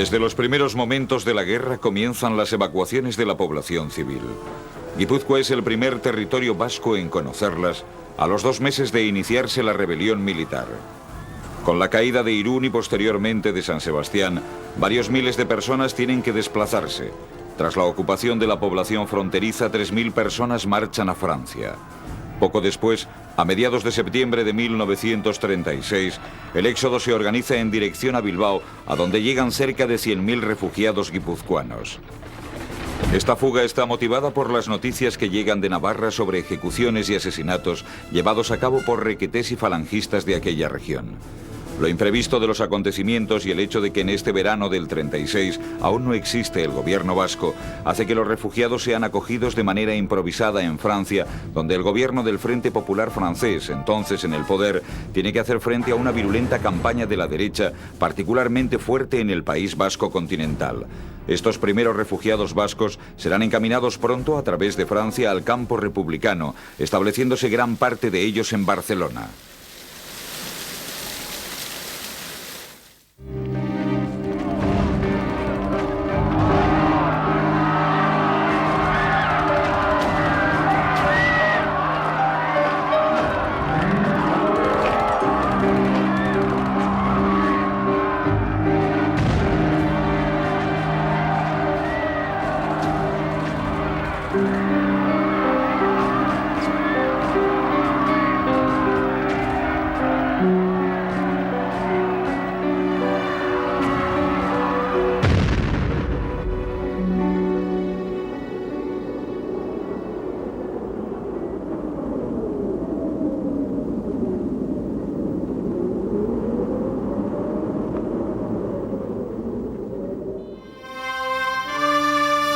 Desde los primeros momentos de la guerra comienzan las evacuaciones de la población civil. Guipúzcoa es el primer territorio vasco en conocerlas a los 2 meses de iniciarse la rebelión militar. Con la caída de Irún y posteriormente de San Sebastián, varios miles de personas tienen que desplazarse. Tras la ocupación de la población fronteriza, 3.000 personas marchan a Francia. Poco después, a mediados de septiembre de 1936, el éxodo se organiza en dirección a Bilbao, a donde llegan cerca de 100.000 refugiados guipuzcoanos. Esta fuga está motivada por las noticias que llegan de Navarra sobre ejecuciones y asesinatos llevados a cabo por requetés y falangistas de aquella región. Lo imprevisto de los acontecimientos y el hecho de que en este verano del 36 aún no existe el gobierno vasco hace que los refugiados sean acogidos de manera improvisada en Francia, donde el gobierno del Frente Popular francés, entonces en el poder, tiene que hacer frente a una virulenta campaña de la derecha, particularmente fuerte en el País Vasco continental. Estos primeros refugiados vascos serán encaminados pronto a través de Francia al campo republicano, estableciéndose gran parte de ellos en Barcelona.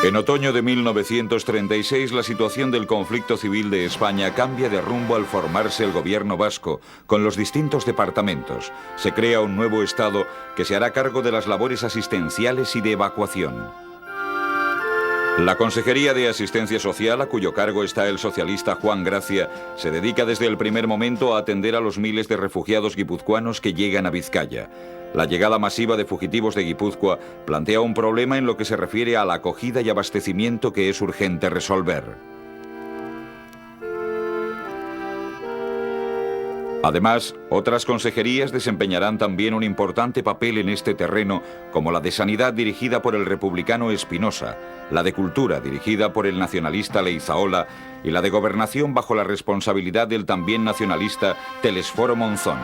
En otoño de 1936, la situación del conflicto civil de España cambia de rumbo al formarse el gobierno vasco, con los distintos departamentos. Se crea un nuevo Estado que se hará cargo de las labores asistenciales y de evacuación. La Consejería de Asistencia Social, a cuyo cargo está el socialista Juan Gracia, se dedica desde el primer momento a atender a los miles de refugiados guipuzcoanos que llegan a Vizcaya. La llegada masiva de fugitivos de Guipúzcoa plantea un problema en lo que se refiere a la acogida y abastecimiento que es urgente resolver. Además, otras consejerías desempeñarán también un importante papel en este terreno, como la de Sanidad dirigida por el republicano Espinosa, la de Cultura dirigida por el nacionalista Leizaola y la de Gobernación bajo la responsabilidad del también nacionalista Telesforo Monzón.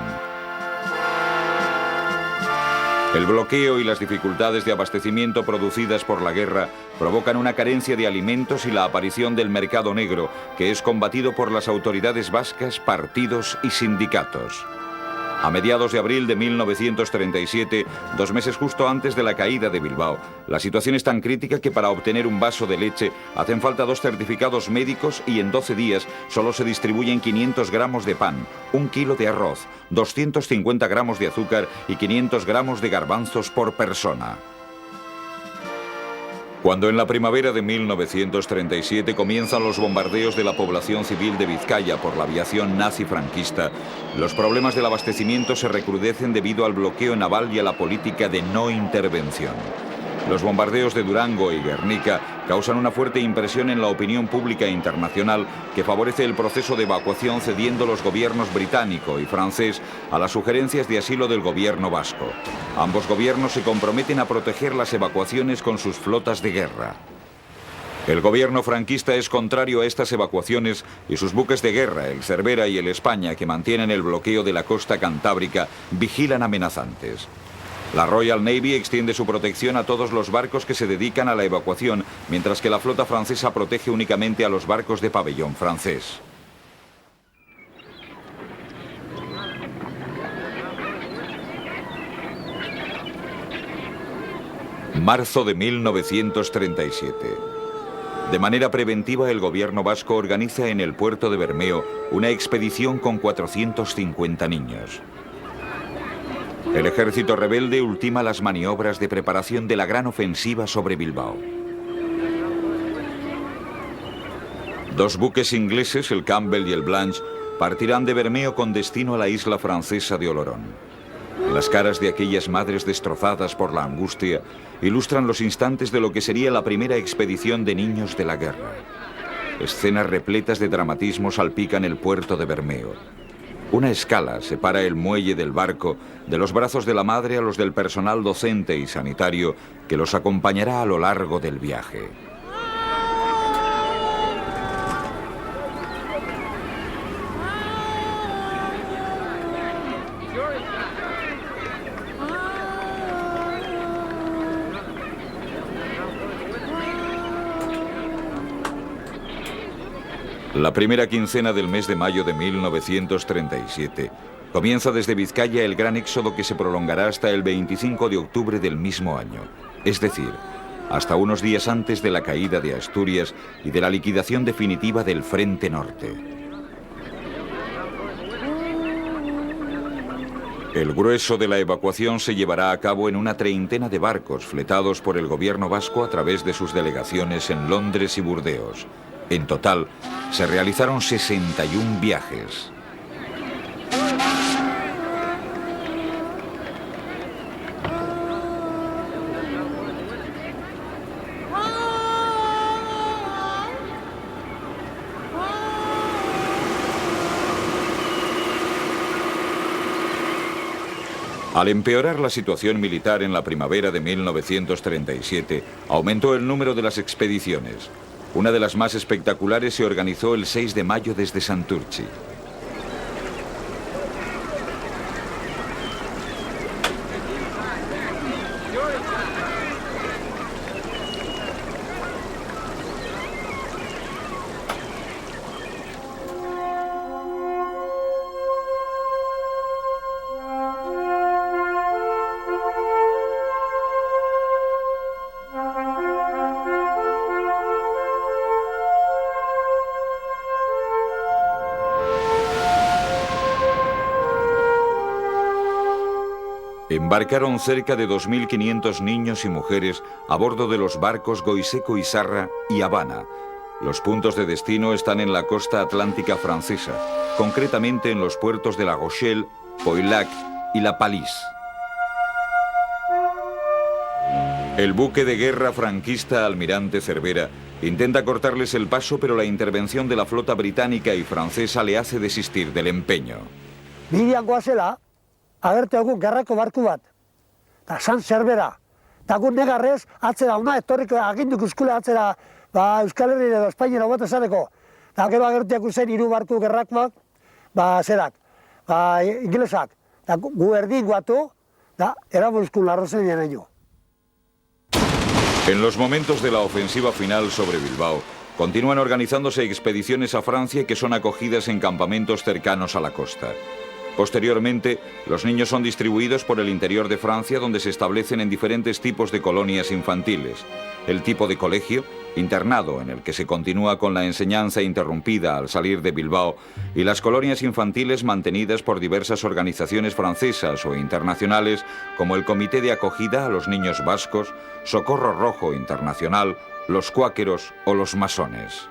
El bloqueo y las dificultades de abastecimiento producidas por la guerra provocan una carencia de alimentos y la aparición del mercado negro, que es combatido por las autoridades vascas, partidos y sindicatos. A mediados de abril de 1937, 2 meses justo antes de la caída de Bilbao, la situación es tan crítica que para obtener un vaso de leche hacen falta 2 certificados médicos y en 12 días solo se distribuyen 500 gramos de pan, 1 kilo de arroz, 250 gramos de azúcar y 500 gramos de garbanzos por persona. Cuando en la primavera de 1937 comienzan los bombardeos de la población civil de Vizcaya por la aviación nazi-franquista, los problemas del abastecimiento se recrudecen debido al bloqueo naval y a la política de no intervención. Los bombardeos de Durango y Guernica causan una fuerte impresión en la opinión pública internacional que favorece el proceso de evacuación, cediendo los gobiernos británico y francés a las sugerencias de asilo del gobierno vasco. Ambos gobiernos se comprometen a proteger las evacuaciones con sus flotas de guerra. El gobierno franquista es contrario a estas evacuaciones y sus buques de guerra, el Cervera y el España, que mantienen el bloqueo de la costa cantábrica, vigilan amenazantes. La Royal Navy extiende su protección a todos los barcos que se dedican a la evacuación, mientras que la flota francesa protege únicamente a los barcos de pabellón francés. Marzo de 1937. De manera preventiva, el gobierno vasco organiza en el puerto de Bermeo una expedición con 450 niños. El ejército rebelde ultima las maniobras de preparación de la gran ofensiva sobre Bilbao. 2 buques ingleses, el Campbell y el Blanche, partirán de Bermeo con destino a la isla francesa de Olorón. Las caras de aquellas madres destrozadas por la angustia ilustran los instantes de lo que sería la primera expedición de niños de la guerra. Escenas repletas de dramatismo salpican el puerto de Bermeo. Una escala separa el muelle del barco de los brazos de la madre a los del personal docente y sanitario que los acompañará a lo largo del viaje. La primera quincena del mes de mayo de 1937 comienza desde Vizcaya el gran éxodo que se prolongará hasta el 25 de octubre del mismo año, es decir, hasta unos días antes de la caída de Asturias y de la liquidación definitiva del Frente Norte. El grueso de la evacuación se llevará a cabo en una treintena de barcos fletados por el gobierno vasco a través de sus delegaciones en Londres y Burdeos. En total, se realizaron 61 viajes. Al empeorar la situación militar en la primavera de 1937, aumentó el número de las expediciones. Una de las más espectaculares se organizó el 6 de mayo desde Santurtzi. Embarcaron cerca de 2.500 niños y mujeres a bordo de los barcos Goiseco y Sarra y Habana. Los puntos de destino están en la costa atlántica francesa, concretamente en los puertos de La Rochelle, Poillac y La Palisse. El buque de guerra franquista Almirante Cervera intenta cortarles el paso, pero la intervención de la flota británica y francesa le hace desistir del empeño. Agerte egun gerrako barku bat, eta San Zerbera, eta gu negarrez atzera una etorriko aginduk euskule atzera Euskal Herri edo Espainiara bat esareko. Eta gero agerteak zen 3 barku gerrakoak, inglesak, eta gu erdin guatu, eta erabuzkun larrozen janeño. En los momentos de la ofensiva final sobre Bilbao, continúan organizándose expediciones a Francia que son acogidas en campamentos cercanos a la costa. Posteriormente, los niños son distribuidos por el interior de Francia, donde se establecen en diferentes tipos de colonias infantiles. El tipo de colegio, internado, en el que se continúa con la enseñanza interrumpida al salir de Bilbao, y las colonias infantiles mantenidas por diversas organizaciones francesas o internacionales, como el Comité de Acogida a los Niños Vascos, Socorro Rojo Internacional, los Cuáqueros o los Masones.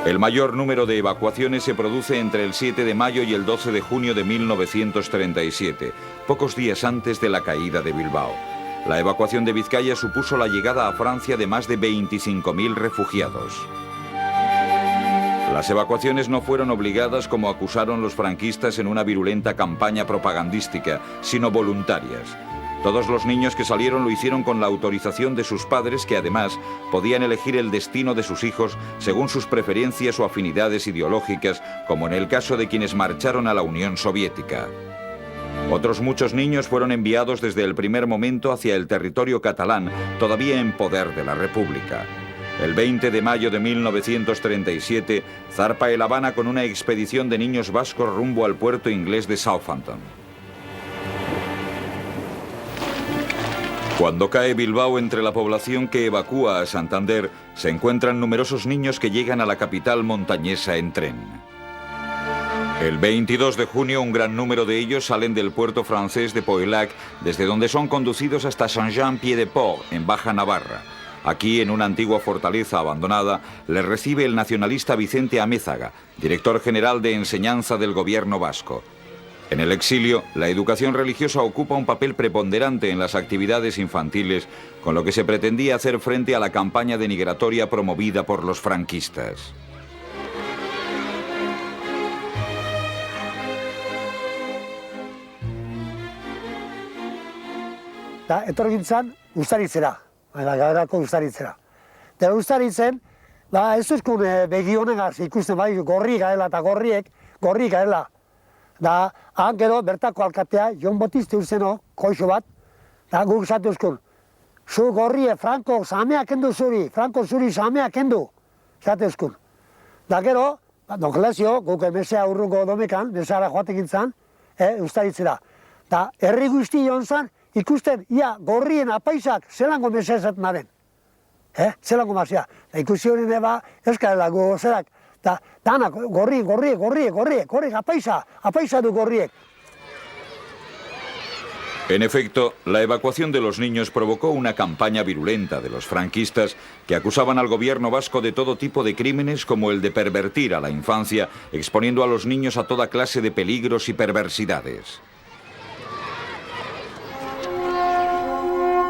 El mayor número de evacuaciones se produce entre el 7 de mayo y el 12 de junio de 1937, pocos días antes de la caída de Bilbao. La evacuación de Vizcaya supuso la llegada a Francia de más de 25.000 refugiados. Las evacuaciones no fueron obligadas, como acusaron los franquistas en una virulenta campaña propagandística, sino voluntarias. Todos los niños que salieron lo hicieron con la autorización de sus padres, que además podían elegir el destino de sus hijos según sus preferencias o afinidades ideológicas, como en el caso de quienes marcharon a la Unión Soviética. Otros muchos niños fueron enviados desde el primer momento hacia el territorio catalán, todavía en poder de la República. El 20 de mayo de 1937 zarpa el Habana con una expedición de niños vascos rumbo al puerto inglés de Southampton. Cuando cae Bilbao, entre la población que evacúa a Santander, se encuentran numerosos niños que llegan a la capital montañesa en tren. El 22 de junio, un gran número de ellos salen del puerto francés de Poillac, desde donde son conducidos hasta Saint-Jean-Pied-de-Port, en Baja Navarra. Aquí, en una antigua fortaleza abandonada, les recibe el nacionalista Vicente Amézaga, director general de enseñanza del gobierno vasco. En el exilio, la educación religiosa ocupa un papel preponderante en las actividades infantiles, con lo que se pretendía hacer frente a la campaña denigratoria promovida por los franquistas. Etorri gintzan ustaritzera, garako ustaritzera. Eta ustaritzen, ez duzkun begi honegaz ikusten bai, gorri garela eta gorri garela. Da, han gero bertako alkatea, Jon Botiste uzeno, koixo bat, da guk esatu uzkun. Zu gorrie, Franco, samea kendu zuri, Franco zuri samea kendu, esatu uzkun. Da gero, Don Gelazio, guk emesea urrungo domekan, mesara joatek gintzan, ustaritzera. Da, herri guzti joan zan, ikusten, ia, gorrien apaisak, zelango mesea esatenaren. Zelango mazia. Ikusi hori neba, eskarela gu zerak. Danak, gorriek, apaisa du gorriek. En efecto, la evacuación de los niños provocó una campaña virulenta de los franquistas que acusaban al gobierno vasco de todo tipo de crímenes como el de pervertir a la infancia, exponiendo a los niños a toda clase de peligros y perversidades.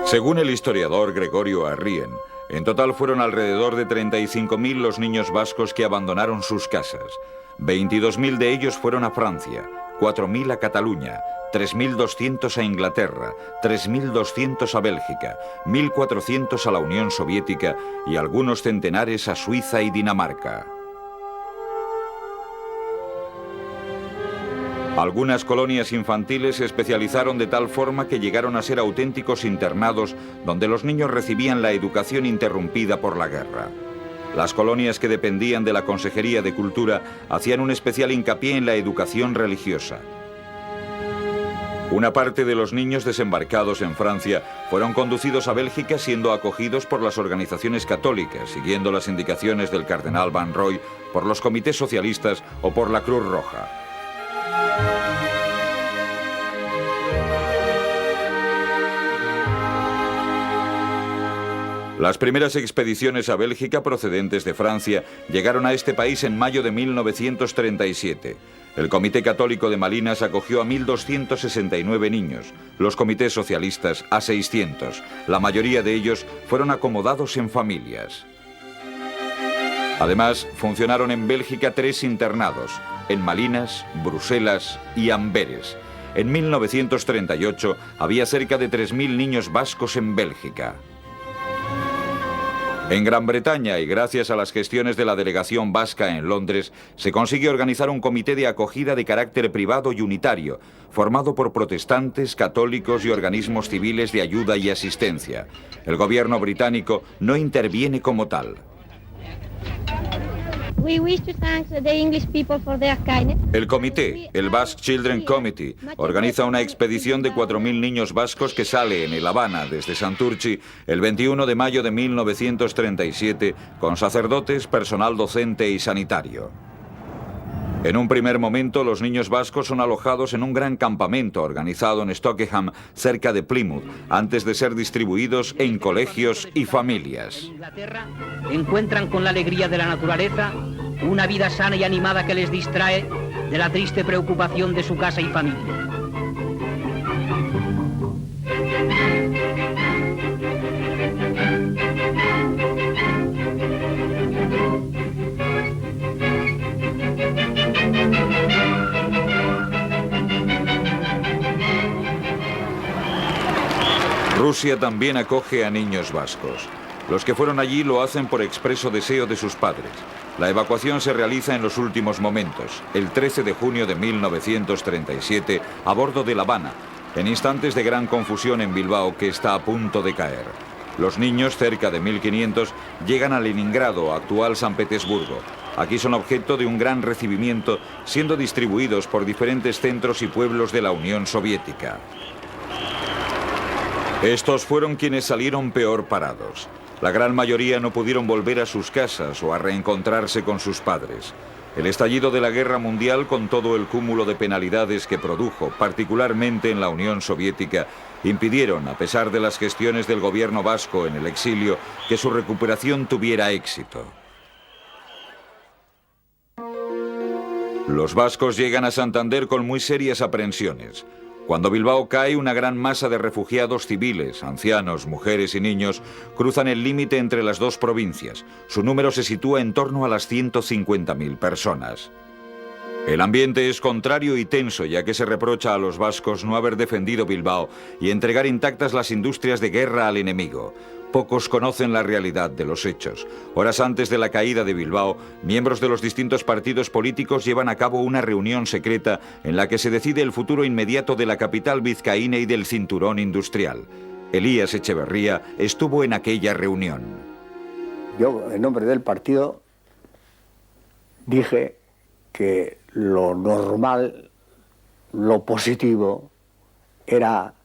Según el historiador Gregorio Arrien, en total fueron alrededor de 35.000 los niños vascos que abandonaron sus casas. 22.000 de ellos fueron a Francia, 4.000 a Cataluña, 3.200 a Inglaterra, 3.200 a Bélgica, 1.400 a la Unión Soviética y algunos centenares a Suiza y Dinamarca. Algunas colonias infantiles se especializaron de tal forma que llegaron a ser auténticos internados donde los niños recibían la educación interrumpida por la guerra. Las colonias que dependían de la Consejería de Cultura hacían un especial hincapié en la educación religiosa. Una parte de los niños desembarcados en Francia fueron conducidos a Bélgica siendo acogidos por las organizaciones católicas, siguiendo las indicaciones del cardenal Van Roy, por los comités socialistas o por la Cruz Roja. Las primeras expediciones a Bélgica procedentes de Francia llegaron a este país en mayo de 1937. El Comité Católico de Malinas acogió a 1.269 niños, los comités socialistas a 600. La mayoría de ellos fueron acomodados en familias. Además, funcionaron en Bélgica 3 internados, en Malinas, Bruselas y Amberes. En 1938 había cerca de 3.000 niños vascos en Bélgica. En Gran Bretaña, y gracias a las gestiones de la delegación vasca en Londres, se consigue organizar un comité de acogida de carácter privado y unitario, formado por protestantes, católicos y organismos civiles de ayuda y asistencia. El gobierno británico no interviene como tal. El comité, el Basque Children Committee, organiza una expedición de 4.000 niños vascos que sale en El Habana desde Santurchi el 21 de mayo de 1937 con sacerdotes, personal docente y sanitario. En un primer momento, los niños vascos son alojados en un gran campamento organizado en Stockenham, cerca de Plymouth, antes de ser distribuidos en colegios y familias. En Inglaterra encuentran con la alegría de la naturaleza una vida sana y animada que les distrae de la triste preocupación de su casa y familia. Rusia también acoge a niños vascos. Los que fueron allí lo hacen por expreso deseo de sus padres. La evacuación se realiza en los últimos momentos, el 13 de junio de 1937, a bordo de La Habana, en instantes de gran confusión en Bilbao que está a punto de caer. Los niños, cerca de 1.500, llegan a Leningrado, actual San Petersburgo. Aquí son objeto de un gran recibimiento, siendo distribuidos por diferentes centros y pueblos de la Unión Soviética. Estos fueron quienes salieron peor parados. La gran mayoría no pudieron volver a sus casas o a reencontrarse con sus padres. El estallido de la Guerra Mundial, con todo el cúmulo de penalidades que produjo, particularmente en la Unión Soviética, impidieron, a pesar de las gestiones del gobierno vasco en el exilio, que su recuperación tuviera éxito. Los vascos llegan a Santander con muy serias aprensiones. Cuando Bilbao cae, una gran masa de refugiados civiles, ancianos, mujeres y niños cruzan el límite entre las dos provincias. Su número se sitúa en torno a las 150.000 personas. El ambiente es contrario y tenso, ya que se reprocha a los vascos no haber defendido Bilbao y entregar intactas las industrias de guerra al enemigo. Pocos conocen la realidad de los hechos. Horas antes de la caída de Bilbao, miembros de los distintos partidos políticos llevan a cabo una reunión secreta en la que se decide el futuro inmediato de la capital vizcaína y del cinturón industrial. Elías Echeverría estuvo en aquella reunión. Yo, en nombre del partido, dije que lo normal, lo positivo, era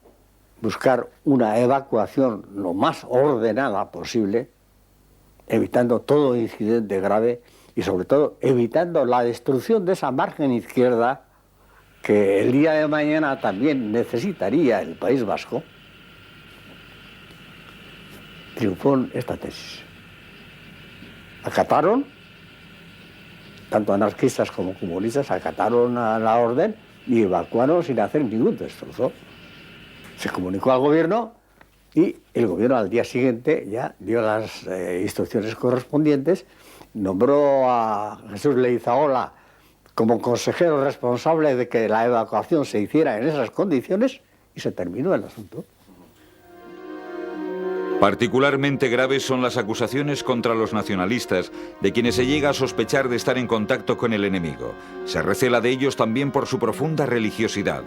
buscar una evacuación lo más ordenada posible, evitando todo incidente grave y sobre todo evitando la destrucción de esa margen izquierda que el día de mañana también necesitaría el País Vasco. Triunfó esta tesis. Acataron, tanto anarquistas como comunistas, acataron a la orden y evacuaron sin hacer ningún destrozo. Se comunicó al gobierno y el gobierno al día siguiente ya dio las instrucciones correspondientes, nombró a Jesús Leizaola como consejero responsable de que la evacuación se hiciera en esas condiciones y se terminó el asunto. Particularmente graves son las acusaciones contra los nacionalistas, de quienes se llega a sospechar de estar en contacto con el enemigo. Se recela de ellos también por su profunda religiosidad.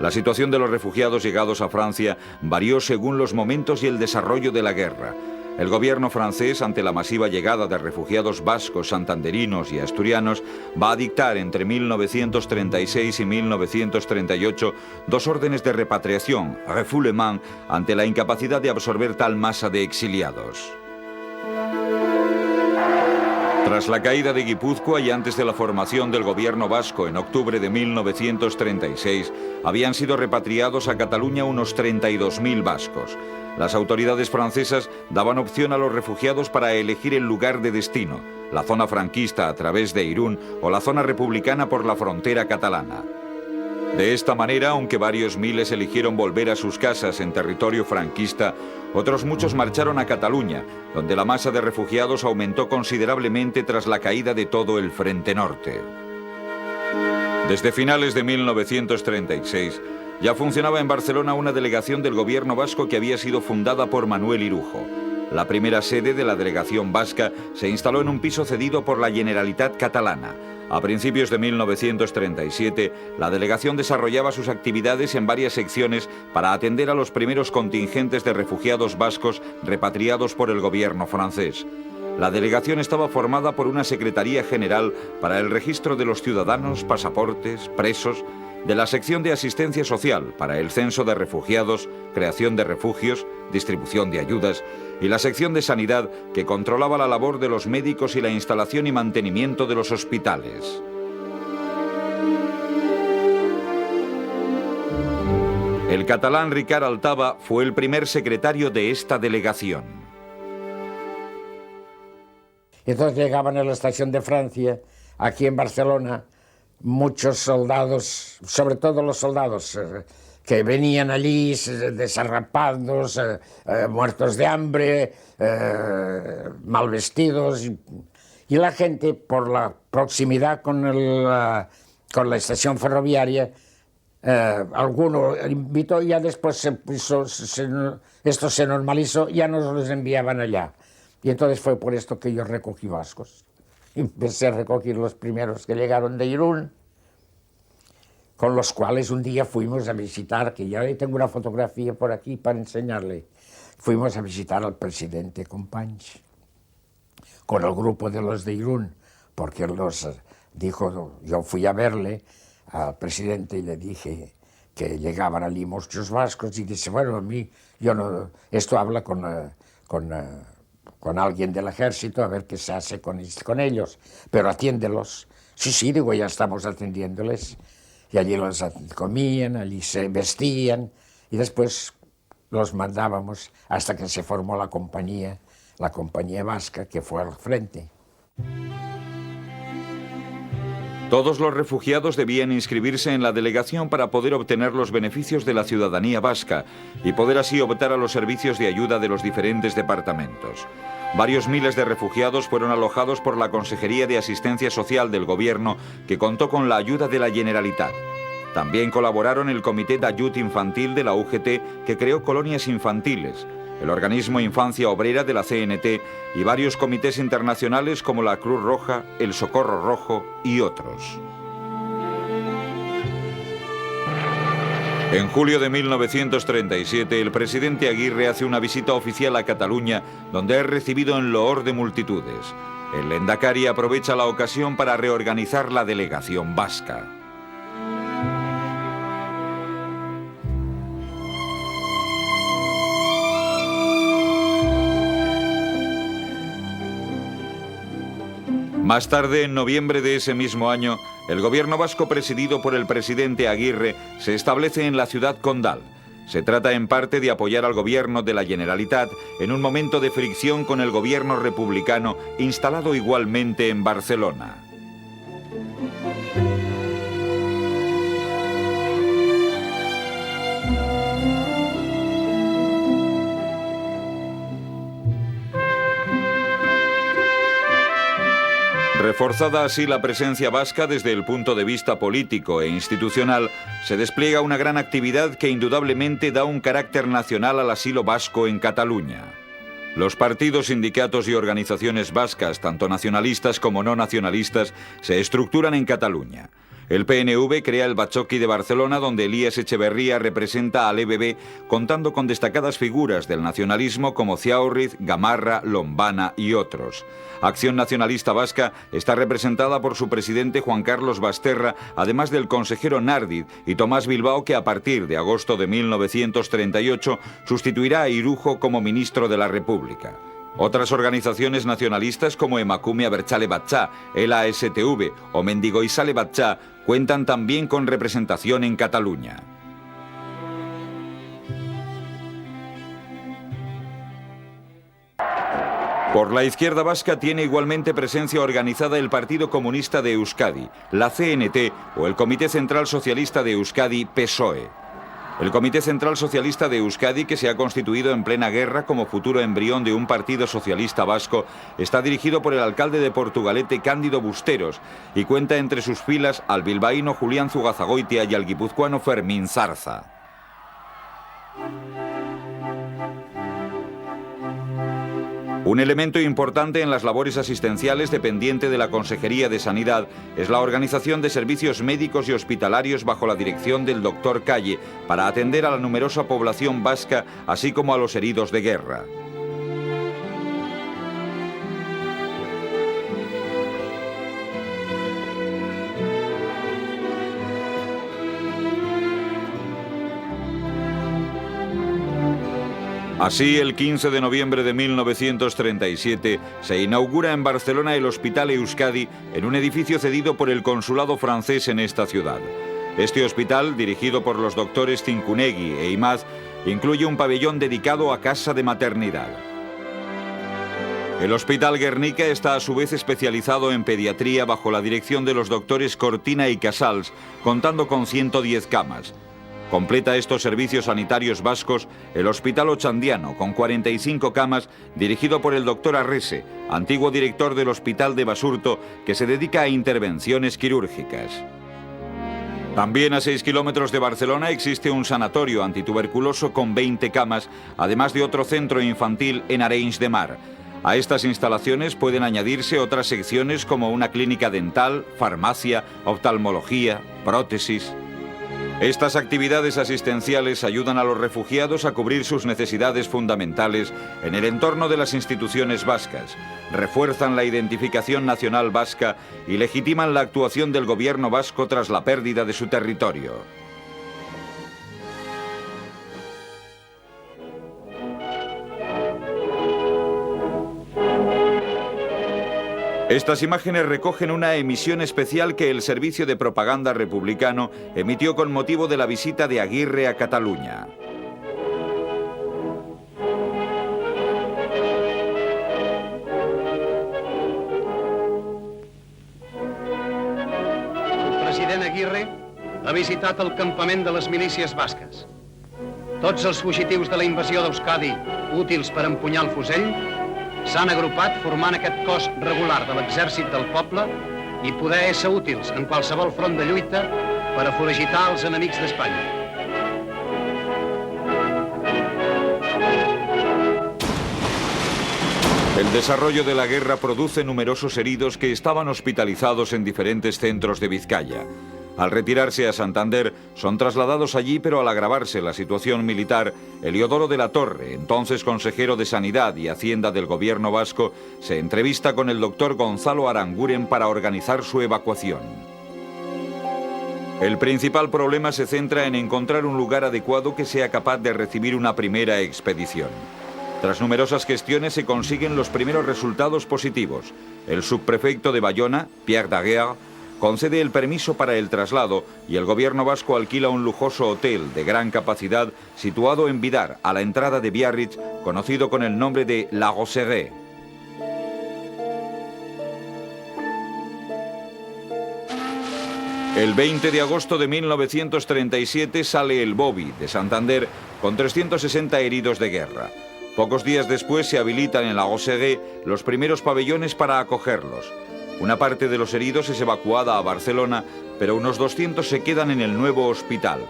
La situación de los refugiados llegados a Francia varió según los momentos y el desarrollo de la guerra. El gobierno francés, ante la masiva llegada de refugiados vascos, santanderinos y asturianos, va a dictar entre 1936 y 1938 dos órdenes de repatriación, refoulement, ante la incapacidad de absorber tal masa de exiliados. Tras la caída de Guipúzcoa y antes de la formación del gobierno vasco en octubre de 1936, habían sido repatriados a Cataluña unos 32.000 vascos. Las autoridades francesas daban opción a los refugiados para elegir el lugar de destino, la zona franquista a través de Irún o la zona republicana por la frontera catalana. De esta manera, aunque varios miles eligieron volver a sus casas en territorio franquista, otros muchos marcharon a Cataluña, donde la masa de refugiados aumentó considerablemente tras la caída de todo el Frente Norte. Desde finales de 1936, ya funcionaba en Barcelona una delegación del gobierno vasco que había sido fundada por Manuel Irujo. La primera sede de la delegación vasca se instaló en un piso cedido por la Generalitat catalana. A principios de 1937, la delegación desarrollaba sus actividades en varias secciones para atender a los primeros contingentes de refugiados vascos repatriados por el gobierno francés. La delegación estaba formada por una Secretaría General para el registro de los ciudadanos, pasaportes, presos, de la sección de asistencia social para el censo de refugiados, creación de refugios, distribución de ayudas, y la sección de sanidad que controlaba la labor de los médicos y la instalación y mantenimiento de los hospitales. El catalán Ricard Altaba fue el primer secretario de esta delegación. Entonces llegaban a la estación de Francia, aquí en Barcelona, muchos soldados, sobre todo los soldados que venían allí desarrapados, muertos de hambre, mal vestidos, y la gente, por la proximidad con la estación ferroviaria, alguno invitó, y ya después esto se normalizó, ya nos los enviaban allá. Y entonces fue por esto que yo recogí vascos. Empecé a recoger los primeros que llegaron de Irún, con los cuales un día fuimos a visitar, que ya tengo una fotografía por aquí para enseñarle, fuimos a visitar al presidente Companys, con el grupo de los de Irún, porque los dijo, yo fui a verle al presidente y le dije que llegaban allí muchos vascos, y dice, bueno, a mí, yo no, esto habla con alguien del ejército, a ver qué se hace con ellos, pero atiéndelos. Sí, sí, digo, ya estamos atendiéndoles. Y allí los comían, allí se vestían, y después los mandábamos hasta que se formó la compañía vasca, que fue al frente. Todos los refugiados debían inscribirse en la delegación para poder obtener los beneficios de la ciudadanía vasca y poder así optar a los servicios de ayuda de los diferentes departamentos. Varios miles de refugiados fueron alojados por la Consejería de Asistencia Social del Gobierno, que contó con la ayuda de la Generalitat. También colaboraron el Comité d'Ajut Infantil de la UGT, que creó colonias infantiles, el organismo Infancia Obrera de la CNT y varios comités internacionales como la Cruz Roja, el Socorro Rojo y otros. En julio de 1937, el presidente Aguirre hace una visita oficial a Cataluña, donde es recibido en loor de multitudes. El Lehendakari aprovecha la ocasión para reorganizar la delegación vasca. Más tarde, en noviembre de ese mismo año, el gobierno vasco presidido por el presidente Aguirre se establece en la ciudad condal. Se trata en parte de apoyar al gobierno de la Generalitat en un momento de fricción con el gobierno republicano instalado igualmente en Barcelona. Reforzada así la presencia vasca desde el punto de vista político e institucional, se despliega una gran actividad que indudablemente da un carácter nacional al asilo vasco en Cataluña. Los partidos, sindicatos y organizaciones vascas, tanto nacionalistas como no nacionalistas, se estructuran en Cataluña. El PNV crea el Batzoki de Barcelona, donde Elías Echeverría representa al EBB, contando con destacadas figuras del nacionalismo como Ciaurriz, Gamarra, Lombana y otros. Acción Nacionalista Vasca está representada por su presidente Juan Carlos Basterra, además del consejero Nardiz y Tomás Bilbao, que a partir de agosto de 1938 sustituirá a Irujo como ministro de la República. Otras organizaciones nacionalistas como Emakume Abertzale Batzá, el ASTV o Mendigoizale Batzá cuentan también con representación en Cataluña. Por la izquierda vasca tiene igualmente presencia organizada el Partido Comunista de Euskadi, la CNT o el Comité Central Socialista de Euskadi, PSOE. El Comité Central Socialista de Euskadi, que se ha constituido en plena guerra como futuro embrión de un partido socialista vasco, está dirigido por el alcalde de Portugalete, Cándido Busteros, y cuenta entre sus filas al bilbaíno Julián Zugazagoitia y al guipuzcoano Fermín Zarza. Un elemento importante en las labores asistenciales dependiente de la Consejería de Sanidad es la organización de servicios médicos y hospitalarios bajo la dirección del doctor Calle para atender a la numerosa población vasca, así como a los heridos de guerra. Así, el 15 de noviembre de 1937, se inaugura en Barcelona el Hospital Euskadi en un edificio cedido por el consulado francés en esta ciudad. Este hospital, dirigido por los doctores Cincunegui e Imaz, incluye un pabellón dedicado a casa de maternidad. El Hospital Guernica está a su vez especializado en pediatría bajo la dirección de los doctores Cortina y Casals, contando con 110 camas. Completa estos servicios sanitarios vascos el Hospital Ochandiano, con 45 camas, dirigido por el doctor Arrese, antiguo director del Hospital de Basurto, que se dedica a intervenciones quirúrgicas. También a 6 kilómetros de Barcelona existe un sanatorio antituberculoso con 20 camas, además de otro centro infantil en Arenys de Mar. A estas instalaciones pueden añadirse otras secciones como una clínica dental, farmacia, oftalmología, prótesis. Estas actividades asistenciales ayudan a los refugiados a cubrir sus necesidades fundamentales en el entorno de las instituciones vascas, refuerzan la identificación nacional vasca y legitiman la actuación del gobierno vasco tras la pérdida de su territorio. Estas imágenes recogen una emisión especial que el Servicio de Propaganda Republicano emitió con motivo de la visita de Aguirre a Cataluña. president Aguirre ha visitat el campament de les milícies basques. Tots els fugitius de la invasió d'Euskadi, útils per empunyar el fusell, s'han agrupat formant aquest cos regular de l'exèrcit del poble i poder ésser útils en qualsevol front de lluita per a foragitar els enemics d'Espanya. El desarrollo de la guerra produce numerosos heridos que estaban hospitalizados en diferentes centros de Vizcaya. Al retirarse a Santander, son trasladados allí, pero al agravarse la situación militar, Heliodoro de la Torre, entonces consejero de Sanidad y Hacienda del gobierno vasco, se entrevista con el doctor Gonzalo Aranguren para organizar su evacuación. El principal problema se centra en encontrar un lugar adecuado que sea capaz de recibir una primera expedición. Tras numerosas gestiones se consiguen los primeros resultados positivos. El subprefecto de Bayona, Pierre Daguerre, concede el permiso para el traslado y el gobierno vasco alquila un lujoso hotel de gran capacidad situado en Vidar, a la entrada de Biarritz, conocido con el nombre de La Roseraie. El 20 de agosto de 1937 sale el Bobby de Santander con 360 heridos de guerra. Pocos días después se habilitan en La Roseraie los primeros pabellones para acogerlos. Una parte de los heridos es evacuada a Barcelona, pero unos 200 se quedan en el nuevo hospital.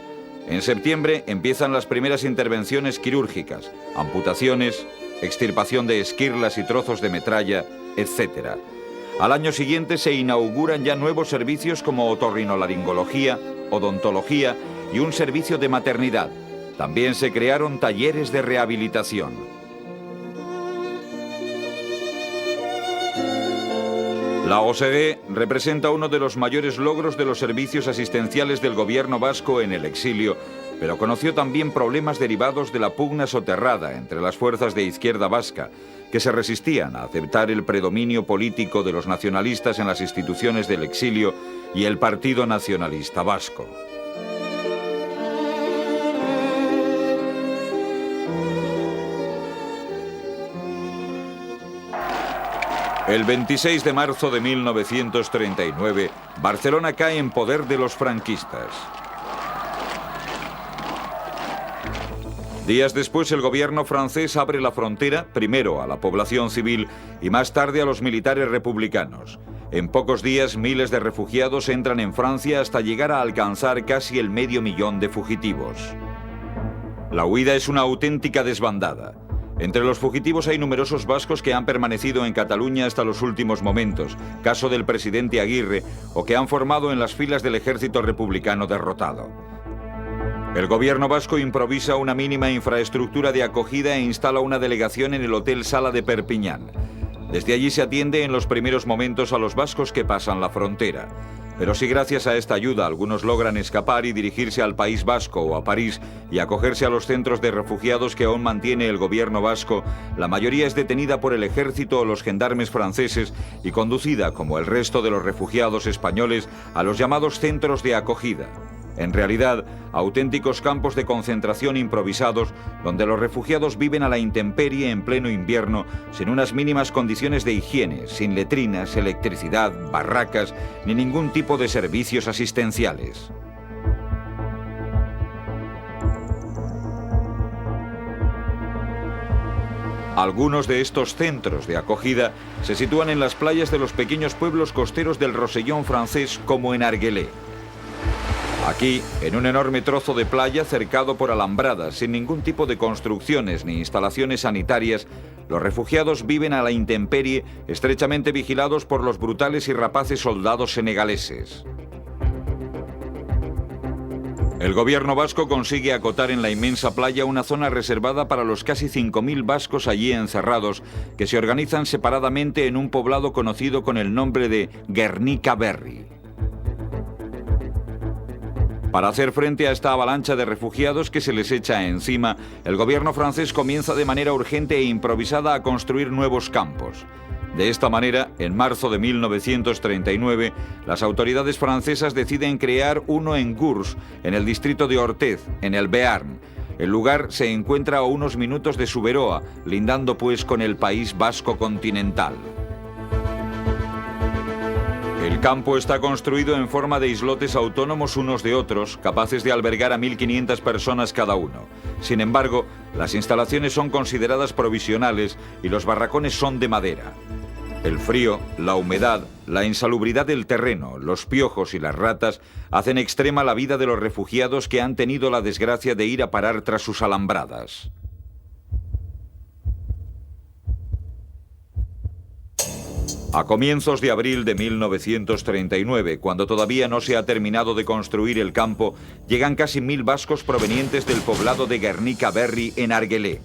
En septiembre empiezan las primeras intervenciones quirúrgicas, amputaciones, extirpación de esquirlas y trozos de metralla, etc. Al año siguiente se inauguran ya nuevos servicios como otorrinolaringología, odontología y un servicio de maternidad. También se crearon talleres de rehabilitación. La Roseraie representa uno de los mayores logros de los servicios asistenciales del gobierno vasco en el exilio, pero conoció también problemas derivados de la pugna soterrada entre las fuerzas de izquierda vasca, que se resistían a aceptar el predominio político de los nacionalistas en las instituciones del exilio y el Partido Nacionalista Vasco. El 26 de marzo de 1939, Barcelona cae en poder de los franquistas. Días después, el gobierno francés abre la frontera, primero a la población civil y más tarde a los militares republicanos. En pocos días, miles de refugiados entran en Francia hasta llegar a alcanzar casi el 500.000 de fugitivos. La huida es una auténtica desbandada. Entre los fugitivos hay numerosos vascos que han permanecido en Cataluña hasta los últimos momentos, caso del presidente Aguirre, o que han formado en las filas del ejército republicano derrotado. El gobierno vasco improvisa una mínima infraestructura de acogida e instala una delegación en el Hotel Sala de Perpiñán. Desde allí se atiende en los primeros momentos a los vascos que pasan la frontera. Pero si gracias a esta ayuda algunos logran escapar y dirigirse al País Vasco o a París y acogerse a los centros de refugiados que aún mantiene el gobierno vasco, la mayoría es detenida por el ejército o los gendarmes franceses y conducida, como el resto de los refugiados españoles, a los llamados centros de acogida. En realidad, auténticos campos de concentración improvisados donde los refugiados viven a la intemperie en pleno invierno sin unas mínimas condiciones de higiene, sin letrinas, electricidad, barracas ni ningún tipo de servicios asistenciales. Algunos de estos centros de acogida se sitúan en las playas de los pequeños pueblos costeros del Rosellón francés, como en Arguelé. Aquí, en un enorme trozo de playa cercado por alambradas, sin ningún tipo de construcciones ni instalaciones sanitarias, los refugiados viven a la intemperie, estrechamente vigilados por los brutales y rapaces soldados senegaleses. El gobierno vasco consigue acotar en la inmensa playa una zona reservada para los casi 5.000 vascos allí encerrados, que se organizan separadamente en un poblado conocido con el nombre de Guernica Berri. Para hacer frente a esta avalancha de refugiados que se les echa encima, el gobierno francés comienza de manera urgente e improvisada a construir nuevos campos. De esta manera, en marzo de 1939, las autoridades francesas deciden crear uno en Gurs, en el distrito de Orthez, en el Béarn. El lugar se encuentra a unos minutos de Suberoa, lindando pues con el País Vasco continental. El campo está construido en forma de islotes autónomos unos de otros, capaces de albergar a 1.500 personas cada uno. Sin embargo, las instalaciones son consideradas provisionales y los barracones son de madera. El frío, la humedad, la insalubridad del terreno, los piojos y las ratas hacen extrema la vida de los refugiados que han tenido la desgracia de ir a parar tras sus alambradas. A comienzos de abril de 1939, cuando todavía no se ha terminado de construir el campo, llegan casi 1000 vascos provenientes del poblado de Guernica-Berry en Arguelé.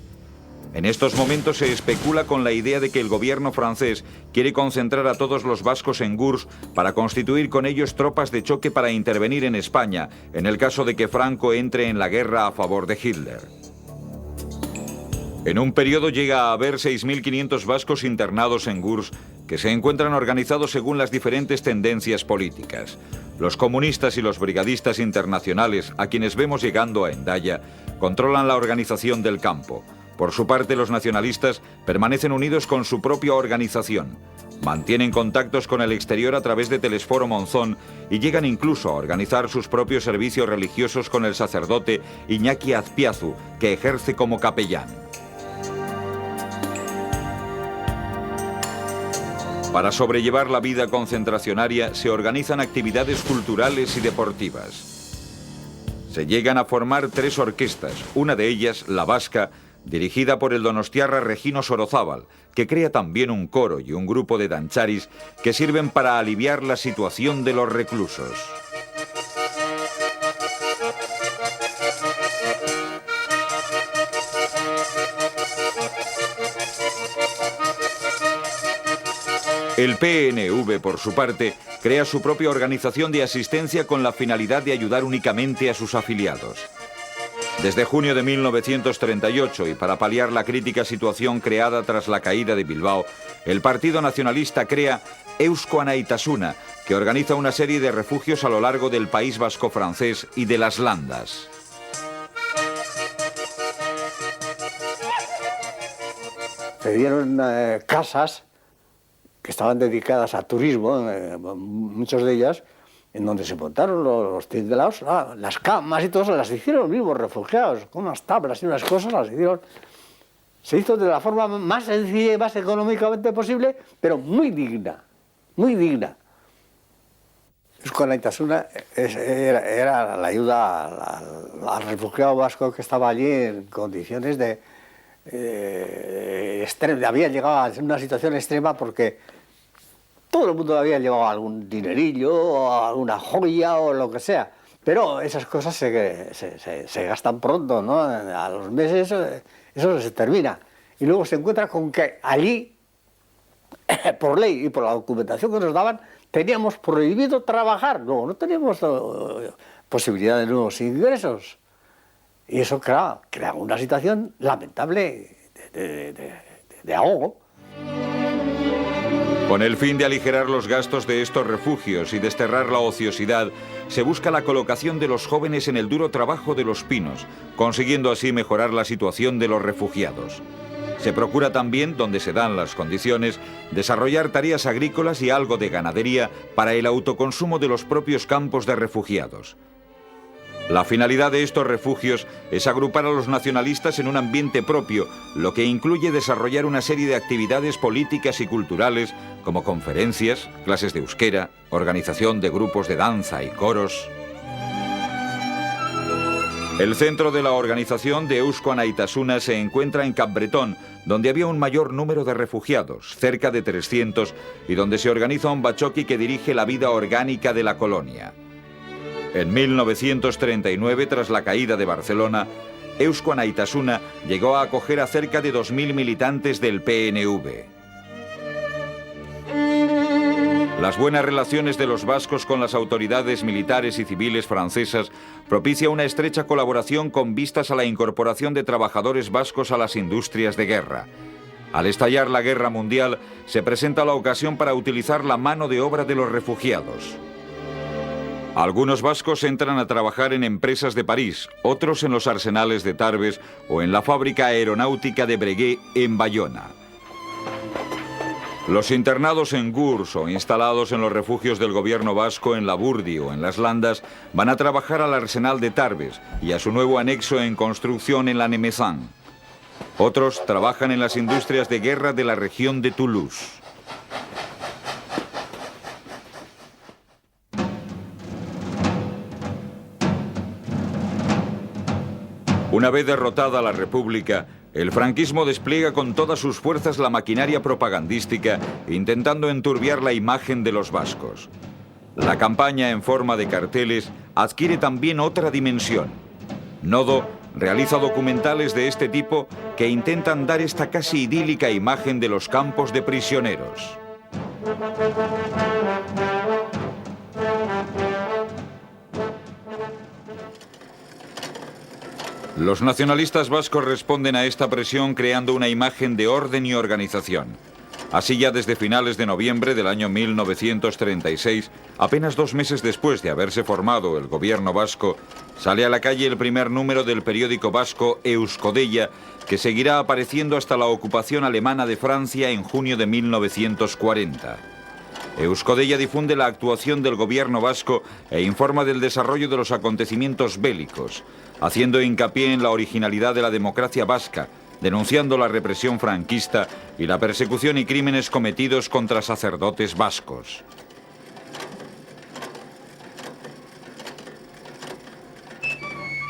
En estos momentos se especula con la idea de que el gobierno francés quiere concentrar a todos los vascos en Gurs para constituir con ellos tropas de choque para intervenir en España, en el caso de que Franco entre en la guerra a favor de Hitler. En un periodo llega a haber 6.500 vascos internados en Gurs, que se encuentran organizados según las diferentes tendencias políticas. Los comunistas y los brigadistas internacionales, a quienes vemos llegando a Hendaya, controlan la organización del campo. Por su parte, los nacionalistas permanecen unidos con su propia organización. Mantienen contactos con el exterior a través de Telesforo Monzón y llegan incluso a organizar sus propios servicios religiosos con el sacerdote Iñaki Azpiazu, que ejerce como capellán. Para sobrellevar la vida concentracionaria se organizan actividades culturales y deportivas. Se llegan a formar 3 orquestas, una de ellas, la vasca, dirigida por el donostiarra Regino Sorozábal, que crea también un coro y un grupo de dancharis que sirven para aliviar la situación de los reclusos. El PNV, por su parte, crea su propia organización de asistencia con la finalidad de ayudar únicamente a sus afiliados. Desde junio de 1938, y para paliar la crítica situación creada tras la caída de Bilbao, el Partido Nacionalista crea Eusko Anaitasuna, que organiza una serie de refugios a lo largo del País Vasco francés y de las Landas. Se dieron casas que estaban dedicadas a turismo, muchas de ellas, en donde se montaron los tindelaos, las camas y todo eso, las hicieron los mismos refugiados, con unas tablas y unas cosas, las hicieron. Se hizo de la forma más sencilla y más económicamente posible, pero muy digna, muy digna. Eusko Anaitasuna era la ayuda al refugiado vasco que estaba allí en condiciones había llegado a una situación extrema porque todo el mundo había llevado algún dinerillo o alguna joya o lo que sea, pero esas cosas se gastan pronto, ¿no? A los meses eso se termina y luego se encuentra con que allí, por ley y por la documentación que nos daban, teníamos prohibido trabajar, no teníamos posibilidad de nuevos ingresos. Y eso crea una situación lamentable de ahogo. Con el fin de aligerar los gastos de estos refugios y desterrar la ociosidad, se busca la colocación de los jóvenes en el duro trabajo de los pinos, consiguiendo así mejorar la situación de los refugiados. Se procura también, donde se dan las condiciones, desarrollar tareas agrícolas y algo de ganadería para el autoconsumo de los propios campos de refugiados. La finalidad de estos refugios es agrupar a los nacionalistas en un ambiente propio, lo que incluye desarrollar una serie de actividades políticas y culturales, como conferencias, clases de euskera, organización de grupos de danza y coros. El centro de la organización de Eusko Anaitasuna se encuentra en Capbretón, donde había un mayor número de refugiados, cerca de 300, y donde se organiza un bachoqui que dirige la vida orgánica de la colonia. En 1939, tras la caída de Barcelona, Eusko Anaitasuna llegó a acoger a cerca de 2.000 militantes del PNV. Las buenas relaciones de los vascos con las autoridades militares y civiles francesas propicia una estrecha colaboración con vistas a la incorporación de trabajadores vascos a las industrias de guerra. Al estallar la Guerra Mundial, se presenta la ocasión para utilizar la mano de obra de los refugiados. Algunos vascos entran a trabajar en empresas de París, otros en los arsenales de Tarbes o en la fábrica aeronáutica de Breguet en Bayona. Los internados en Gurs o instalados en los refugios del gobierno vasco en Lapurdi o en las Landas van a trabajar al arsenal de Tarbes y a su nuevo anexo en construcción en la Nemezán. Otros trabajan en las industrias de guerra de la región de Toulouse. Una vez derrotada la República, el franquismo despliega con todas sus fuerzas la maquinaria propagandística, intentando enturbiar la imagen de los vascos. La campaña en forma de carteles adquiere también otra dimensión. Nodo realiza documentales de este tipo que intentan dar esta casi idílica imagen de los campos de prisioneros. Los nacionalistas vascos responden a esta presión creando una imagen de orden y organización. Así, ya desde finales de noviembre del año 1936, apenas 2 meses después de haberse formado el gobierno vasco, sale a la calle el primer número del periódico vasco Euskodeia, que seguirá apareciendo hasta la ocupación alemana de Francia en junio de 1940. Euskodeia difunde la actuación del gobierno vasco e informa del desarrollo de los acontecimientos bélicos, haciendo hincapié en la originalidad de la democracia vasca, denunciando la represión franquista y la persecución y crímenes cometidos contra sacerdotes vascos.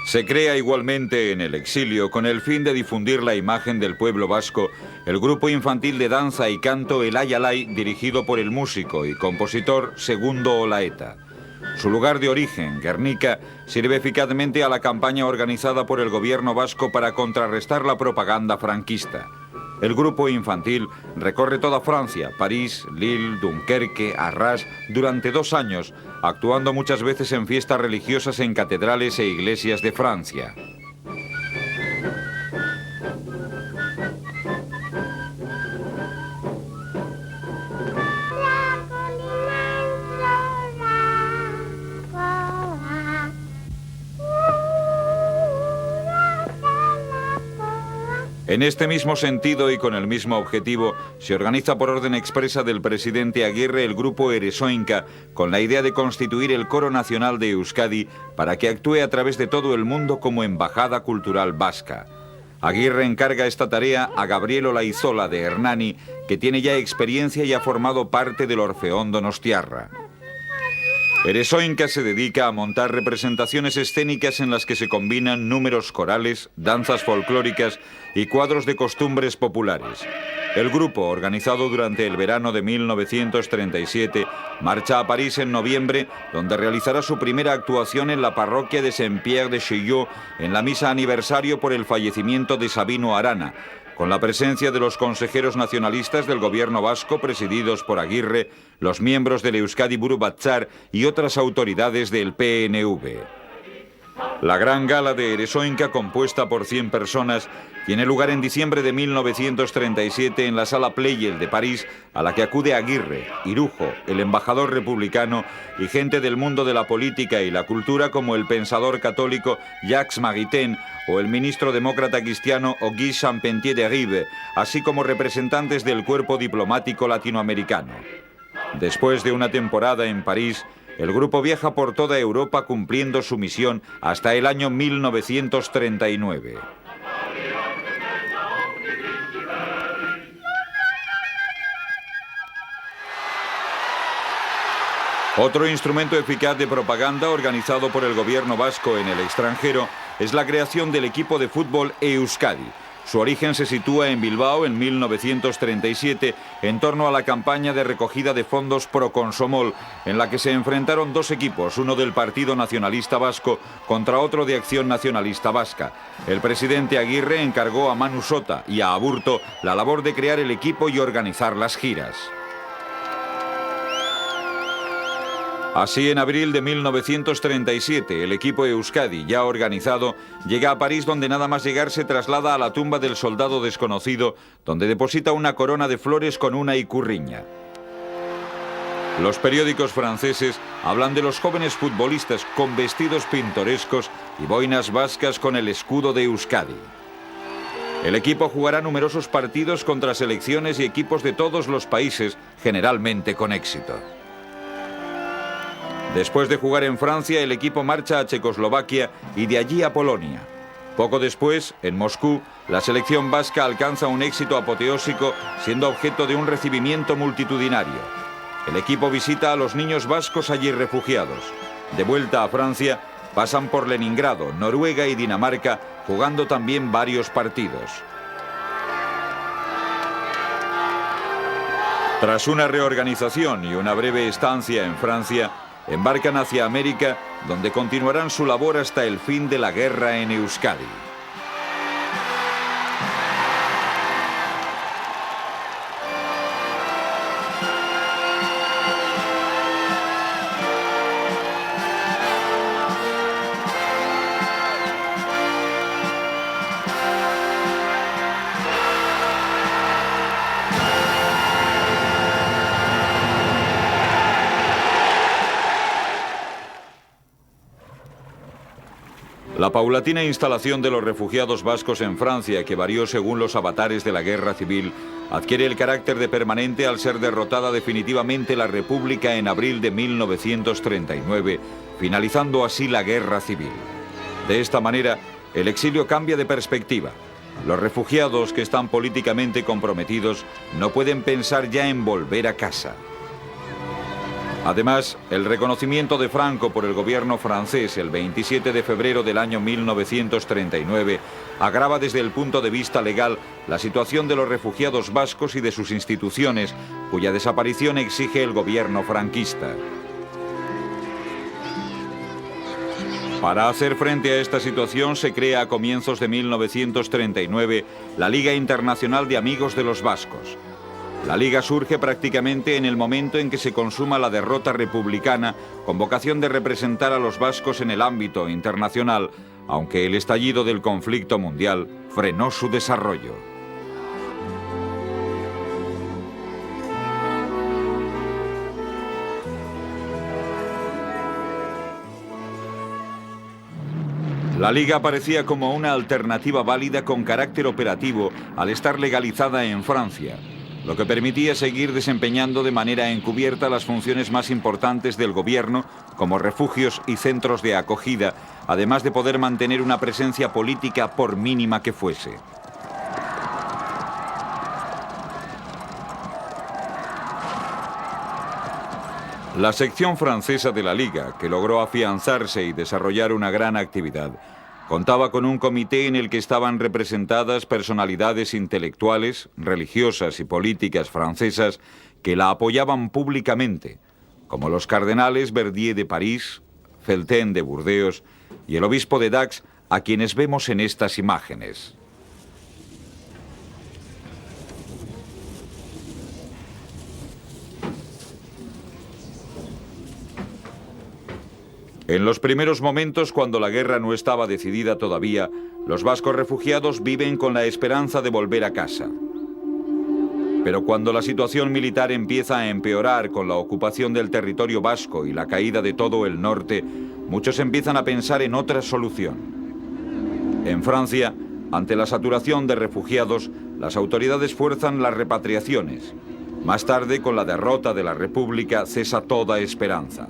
Se crea igualmente en el exilio, con el fin de difundir la imagen del pueblo vasco, el grupo infantil de danza y canto El Ayalay, dirigido por el músico y compositor Segundo Olaeta. Su lugar de origen, Guernica, sirve eficazmente a la campaña organizada por el gobierno vasco para contrarrestar la propaganda franquista. El grupo infantil recorre toda Francia, París, Lille, Dunkerque, Arras, durante 2 años, actuando muchas veces en fiestas religiosas en catedrales e iglesias de Francia. En este mismo sentido y con el mismo objetivo, se organiza por orden expresa del presidente Aguirre el grupo Eresoinka, con la idea de constituir el Coro Nacional de Euskadi para que actúe a través de todo el mundo como embajada cultural vasca. Aguirre encarga esta tarea a Gabriel Olaizola de Hernani, que tiene ya experiencia y ha formado parte del Orfeón Donostiarra. Eresoinka se dedica a montar representaciones escénicas en las que se combinan números corales, danzas folclóricas y cuadros de costumbres populares. El grupo, organizado durante el verano de 1937, marcha a París en noviembre, donde realizará su primera actuación en la parroquia de Saint-Pierre de Chaillot, en la misa aniversario por el fallecimiento de Sabino Arana, con la presencia de los consejeros nacionalistas del gobierno vasco presididos por Aguirre, los miembros del Euskadi Buru Batzar y otras autoridades del PNV. La gran gala de Eresoinka, compuesta por 100 personas, tiene lugar en diciembre de 1937 en la Sala Pleyel de París, a la que acude Aguirre, Irujo, el embajador republicano y gente del mundo de la política y la cultura como el pensador católico Jacques Maritain o el ministro demócrata cristiano Auguste Champentier de Rive, así como representantes del cuerpo diplomático latinoamericano. Después de una temporada en París, el grupo viaja por toda Europa cumpliendo su misión hasta el año 1939. Otro instrumento eficaz de propaganda organizado por el gobierno vasco en el extranjero es la creación del equipo de fútbol Euskadi. Su origen se sitúa en Bilbao en 1937 en torno a la campaña de recogida de fondos Pro Consomol, en la que se enfrentaron 2 equipos, uno del Partido Nacionalista Vasco contra otro de Acción Nacionalista Vasca. El presidente Aguirre encargó a Manu Sota y a Aburto la labor de crear el equipo y organizar las giras. Así, en abril de 1937, el equipo Euskadi, ya organizado, llega a París, donde nada más llegar se traslada a la tumba del soldado desconocido, donde deposita una corona de flores con una icurriña. Los periódicos franceses hablan de los jóvenes futbolistas con vestidos pintorescos y boinas vascas con el escudo de Euskadi. El equipo jugará numerosos partidos contra selecciones y equipos de todos los países, generalmente con éxito. Después de jugar en Francia, el equipo marcha a Checoslovaquia y de allí a Polonia. Poco después, en Moscú, la selección vasca alcanza un éxito apoteósico, siendo objeto de un recibimiento multitudinario. El equipo visita a los niños vascos allí refugiados. De vuelta a Francia, pasan por Leningrado, Noruega y Dinamarca, jugando también varios partidos. Tras una reorganización y una breve estancia en Francia, embarcan hacia América, donde continuarán su labor hasta el fin de la guerra en Euskadi. La paulatina instalación de los refugiados vascos en Francia, que varió según los avatares de la guerra civil, adquiere el carácter de permanente al ser derrotada definitivamente la República en abril de 1939, finalizando así la guerra civil. De esta manera, el exilio cambia de perspectiva. Los refugiados que están políticamente comprometidos no pueden pensar ya en volver a casa. Además, el reconocimiento de Franco por el gobierno francés el 27 de febrero del año 1939 agrava desde el punto de vista legal la situación de los refugiados vascos y de sus instituciones, cuya desaparición exige el gobierno franquista. Para hacer frente a esta situación se crea a comienzos de 1939 la Liga Internacional de Amigos de los Vascos. La Liga surge prácticamente en el momento en que se consuma la derrota republicana, con vocación de representar a los vascos en el ámbito internacional, aunque el estallido del conflicto mundial frenó su desarrollo. La Liga aparecía como una alternativa válida con carácter operativo al estar legalizada en Francia, lo que permitía seguir desempeñando de manera encubierta las funciones más importantes del gobierno, como refugios y centros de acogida, además de poder mantener una presencia política por mínima que fuese. La sección francesa de la Liga, que logró afianzarse y desarrollar una gran actividad, contaba con un comité en el que estaban representadas personalidades intelectuales, religiosas y políticas francesas que la apoyaban públicamente, como los cardenales Verdier de París, Felten de Burdeos y el obispo de Dax, a quienes vemos en estas imágenes. En los primeros momentos, cuando la guerra no estaba decidida todavía, los vascos refugiados viven con la esperanza de volver a casa. Pero cuando la situación militar empieza a empeorar con la ocupación del territorio vasco y la caída de todo el norte, muchos empiezan a pensar en otra solución. En Francia, ante la saturación de refugiados, las autoridades fuerzan las repatriaciones. Más tarde, con la derrota de la República, cesa toda esperanza.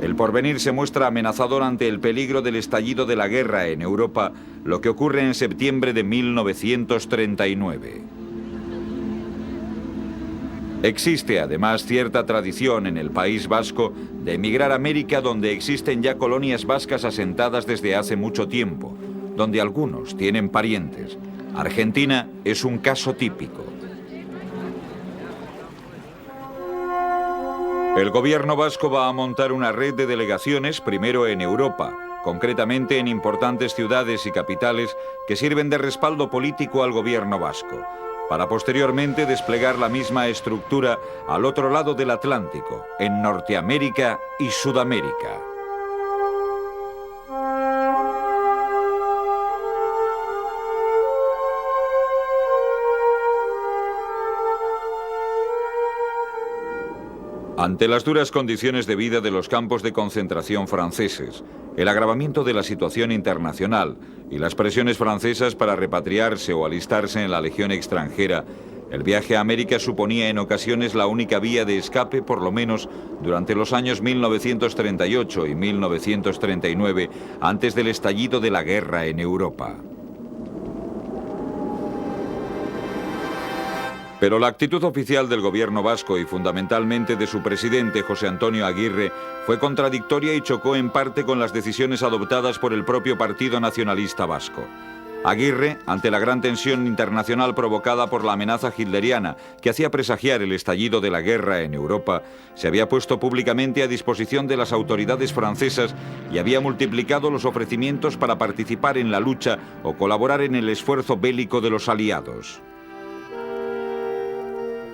El porvenir se muestra amenazador ante el peligro del estallido de la guerra en Europa, lo que ocurre en septiembre de 1939. Existe además cierta tradición en el País Vasco de emigrar a América, donde existen ya colonias vascas asentadas desde hace mucho tiempo, donde algunos tienen parientes. Argentina es un caso típico. El gobierno vasco va a montar una red de delegaciones, primero en Europa, concretamente en importantes ciudades y capitales que sirven de respaldo político al gobierno vasco, para posteriormente desplegar la misma estructura al otro lado del Atlántico, en Norteamérica y Sudamérica. Ante las duras condiciones de vida de los campos de concentración franceses, el agravamiento de la situación internacional y las presiones francesas para repatriarse o alistarse en la legión extranjera, el viaje a América suponía en ocasiones la única vía de escape, por lo menos durante los años 1938 y 1939, antes del estallido de la guerra en Europa. Pero la actitud oficial del gobierno vasco y fundamentalmente de su presidente, José Antonio Aguirre, fue contradictoria y chocó en parte con las decisiones adoptadas por el propio Partido Nacionalista Vasco. Aguirre, ante la gran tensión internacional provocada por la amenaza hitleriana que hacía presagiar el estallido de la guerra en Europa, se había puesto públicamente a disposición de las autoridades francesas y había multiplicado los ofrecimientos para participar en la lucha o colaborar en el esfuerzo bélico de los aliados.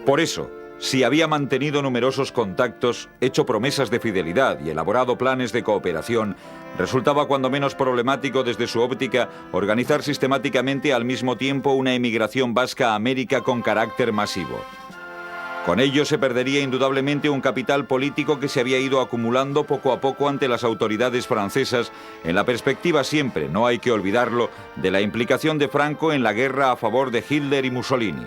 Por eso, si había mantenido numerosos contactos, hecho promesas de fidelidad y elaborado planes de cooperación, resultaba cuando menos problemático desde su óptica organizar sistemáticamente al mismo tiempo una emigración vasca a América con carácter masivo. Con ello se perdería indudablemente un capital político que se había ido acumulando poco a poco ante las autoridades francesas, en la perspectiva siempre, no hay que olvidarlo, de la implicación de Franco en la guerra a favor de Hitler y Mussolini.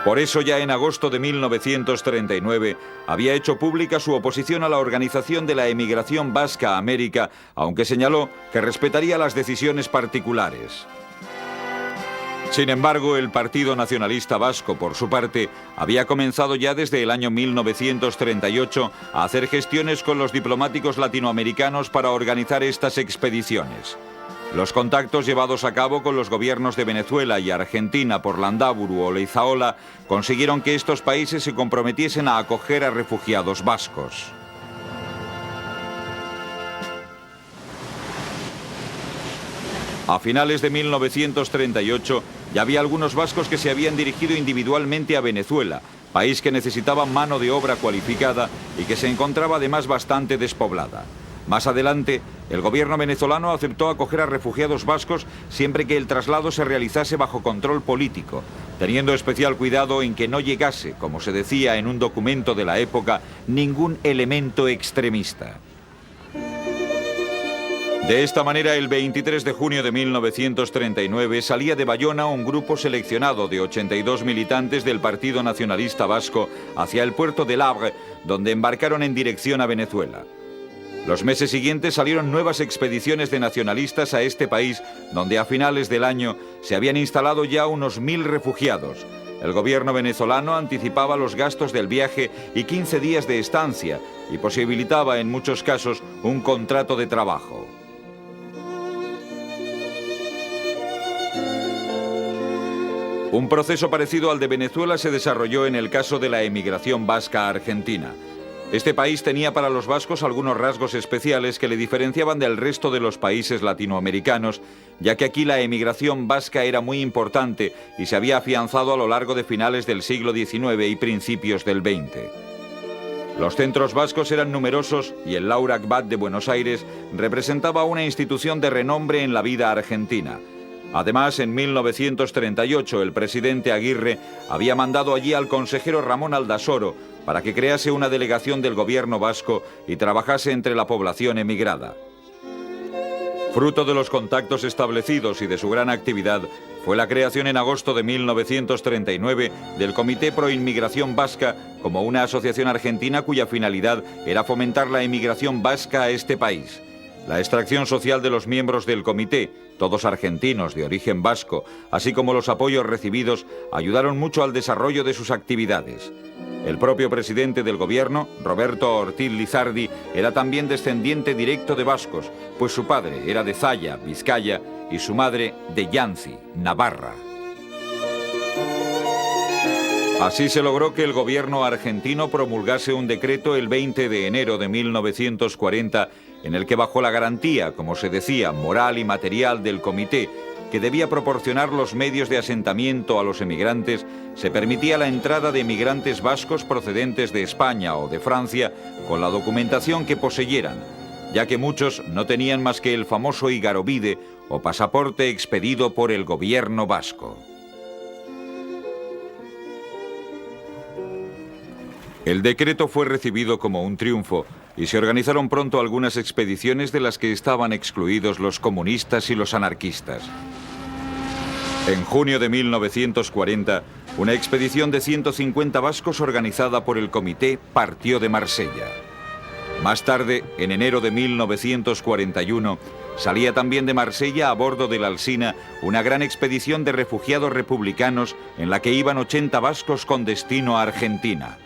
Por eso ya en agosto de 1939 había hecho pública su oposición a la organización de la emigración vasca a América, aunque señaló que respetaría las decisiones particulares. Sin embargo, el Partido Nacionalista Vasco, por su parte, había comenzado ya desde el año 1938 a hacer gestiones con los diplomáticos latinoamericanos para organizar estas expediciones. Los contactos llevados a cabo con los gobiernos de Venezuela y Argentina por Landaburu o Leizaola consiguieron que estos países se comprometiesen a acoger a refugiados vascos. A finales de 1938 ya había algunos vascos que se habían dirigido individualmente a Venezuela, país que necesitaba mano de obra cualificada y que se encontraba además bastante despoblada. Más adelante, el gobierno venezolano aceptó acoger a refugiados vascos siempre que el traslado se realizase bajo control político, teniendo especial cuidado en que no llegase, como se decía en un documento de la época, ningún elemento extremista. De esta manera, el 23 de junio de 1939 salía de Bayona un grupo seleccionado de 82 militantes del Partido Nacionalista Vasco hacia el puerto de El Havre, donde embarcaron en dirección a Venezuela. Los meses siguientes salieron nuevas expediciones de nacionalistas a este país, donde a finales del año se habían instalado ya unos 1000 refugiados. El gobierno venezolano anticipaba los gastos del viaje y 15 días de estancia y posibilitaba en muchos casos un contrato de trabajo. Un proceso parecido al de Venezuela se desarrolló en el caso de la emigración vasca a Argentina. Este país tenía para los vascos algunos rasgos especiales que le diferenciaban del resto de los países latinoamericanos, ya que aquí la emigración vasca era muy importante y se había afianzado a lo largo de finales del siglo XIX y principios del XX. Los centros vascos eran numerosos y el Laurac Bat de Buenos Aires representaba una institución de renombre en la vida argentina. Además, en 1938 el presidente Aguirre había mandado allí al consejero Ramón Aldasoro para que crease una delegación del gobierno vasco y trabajase entre la población emigrada. Fruto de los contactos establecidos y de su gran actividad fue la creación en agosto de 1939 del Comité Pro Inmigración Vasca como una asociación argentina cuya finalidad era fomentar la emigración vasca a este país. La extracción social de los miembros del comité, todos argentinos de origen vasco, así como los apoyos recibidos, ayudaron mucho al desarrollo de sus actividades. El propio presidente del gobierno, Roberto Ortiz Lizardi, era también descendiente directo de vascos, pues su padre era de Zaya, Vizcaya, y su madre de Yanzi, Navarra. Así se logró que el gobierno argentino promulgase un decreto el 20 de enero de 1940 en el que, bajo la garantía, como se decía, moral y material del comité, que debía proporcionar los medios de asentamiento a los emigrantes, se permitía la entrada de emigrantes vascos procedentes de España o de Francia con la documentación que poseyeran, ya que muchos no tenían más que el famoso Igarovide o pasaporte expedido por el gobierno vasco. El decreto fue recibido como un triunfo y se organizaron pronto algunas expediciones de las que estaban excluidos los comunistas y los anarquistas. En junio de 1940, una expedición de 150 vascos organizada por el Comité partió de Marsella. Más tarde, en enero de 1941, salía también de Marsella a bordo del Alsina una gran expedición de refugiados republicanos en la que iban 80 vascos con destino a Argentina.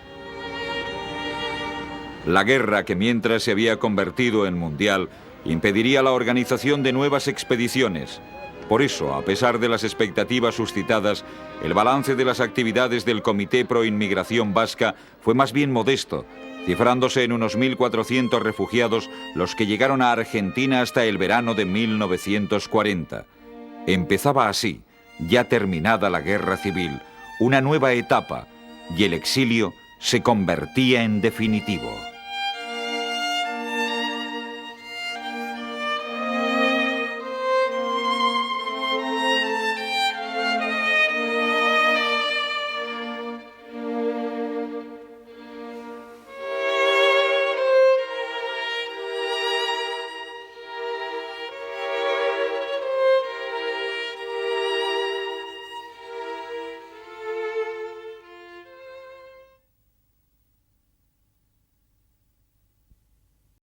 La guerra, que mientras se había convertido en mundial, impediría la organización de nuevas expediciones. Por eso, a pesar de las expectativas suscitadas, el balance de las actividades del Comité Pro Inmigración Vasca fue más bien modesto, cifrándose en unos 1.400 refugiados los que llegaron a Argentina hasta el verano de 1940. Empezaba así, ya terminada la guerra civil, una nueva etapa, y el exilio se convertía en definitivo.